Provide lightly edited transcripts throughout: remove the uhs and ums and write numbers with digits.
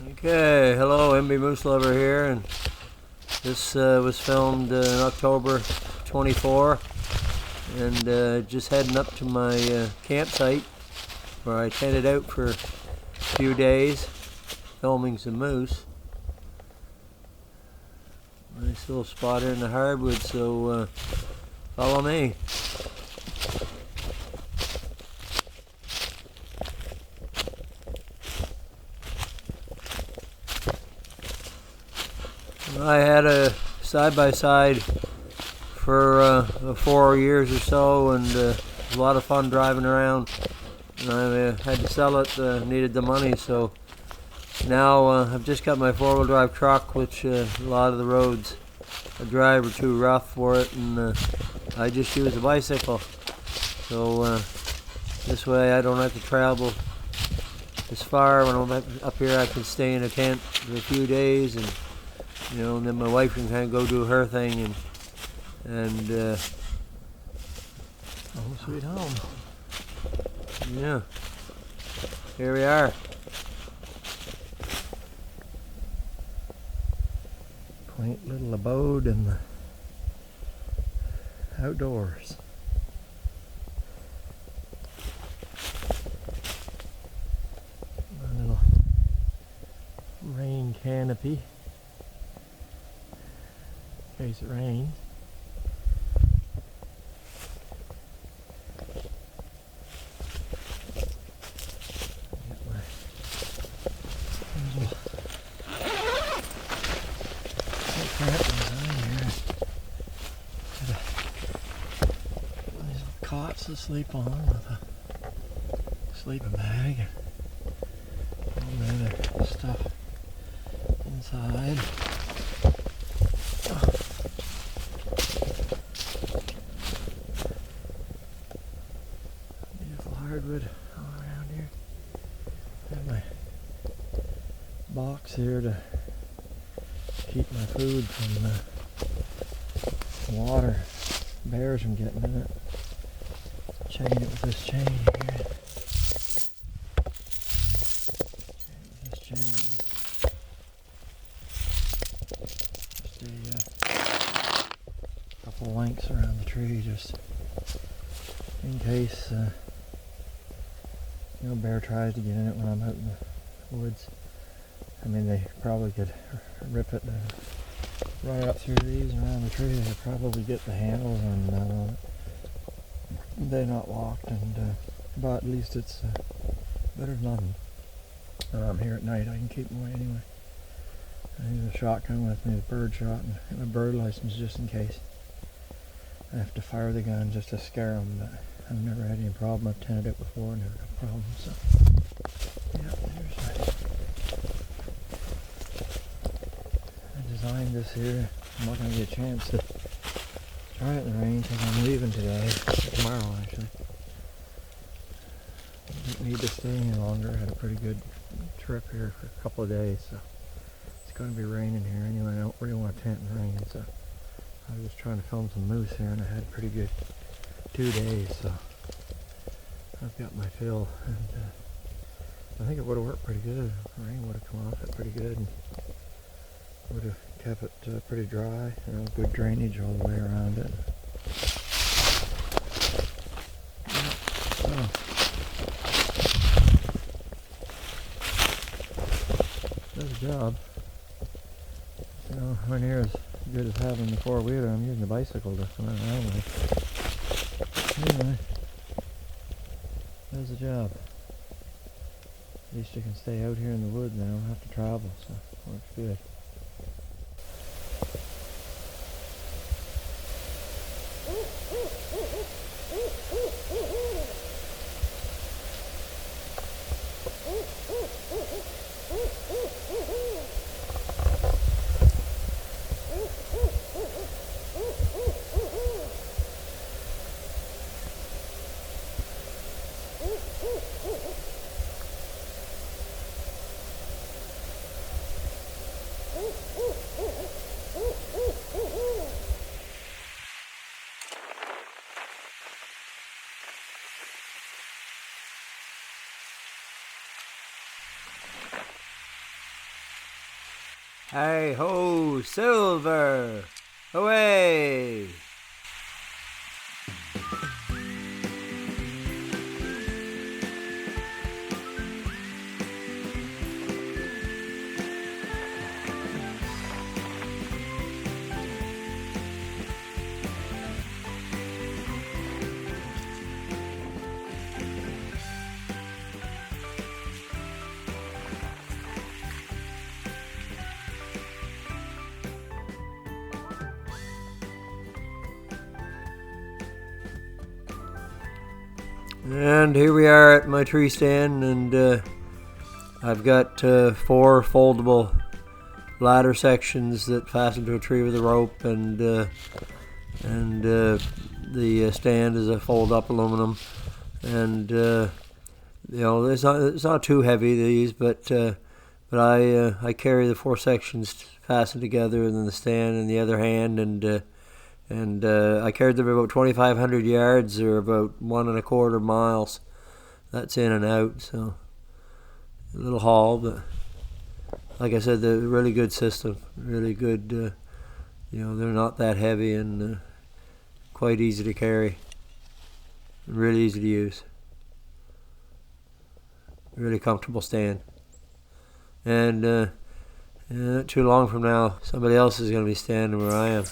Okay, hello, MB Moose Lover here, and this was filmed in October 24, and just heading up to my campsite where I tented out for a few days filming some moose. Nice little spot here in the hardwood, so follow me. I had a side-by-side for 4 years or so, and it was a lot of fun driving around. And I had to sell it, needed the money, so now I've just got my four-wheel drive truck, which a lot of the roads I drive are too rough for it, and I just use a bicycle. So this way I don't have to travel as far. When I'm up here, I can stay in a tent for a few days, and and then my wife can kind of go do her thing, and home sweet home. Yeah, here we are. Quaint little abode in the outdoors. A little rain canopy in case it rains. These cots to sleep on with a sleeping bag and all the other stuff inside. Beautiful hardwood all around here. I have my box here to keep my food from water, bears from getting in it. Chain it with this chain here. Just a couple lengths around the tree, just in case bear tries to get in it when I'm out in the woods. I mean, they probably could rip it and run it up through these and around the tree. They could probably get the handles and they're not locked, and but at least it's better than nothing. I'm here at night. I can keep them away anyway. I have a shotgun with me, a bird shot, and a bird license just in case. I have to fire the gun just to scare them, but I've never had any problem. I've tented it before and never had a problem. So yeah, I designed this here. I'm not going to get a chance to try it in the rain because I'm leaving today, tomorrow actually. I didn't need to stay any longer. I had a pretty good trip here for a couple of days, so it's going to be raining here anyway. I don't really want to tent in rain, so I was just trying to film some moose here, and I had a pretty good 2 days, so I've got my fill, and I think it would have worked pretty good. The rain would have come off it pretty good, and would have kept it pretty dry, good drainage all the way around it. So, does the job. Nowhere near as good as having the four-wheeler. I'm using the bicycle to come around with. Anyway, does the job. At least you can stay out here in the woods now, don't have to travel, so works good. Hey ho, Silver! Away! And here we are at my tree stand, and I've got 4 foldable ladder sections that fasten to a tree with a rope, and the stand is a fold-up aluminum, and it's not too heavy, these, but I carry the 4 sections fastened together, and then the stand in the other hand, and I carried them about 2,500 yards, or about 1.25 miles. That's in and out, so a little haul, but like I said, they're a really good system, really good. They're not that heavy, and quite easy to carry, really easy to use, really comfortable stand. And not too long from now, somebody else is going to be standing where I am.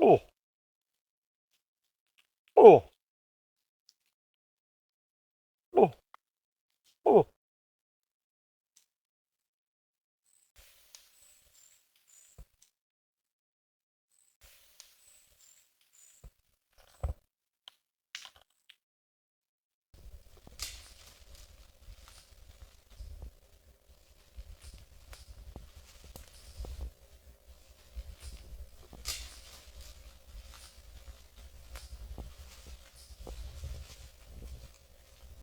Oh, oh, oh, oh.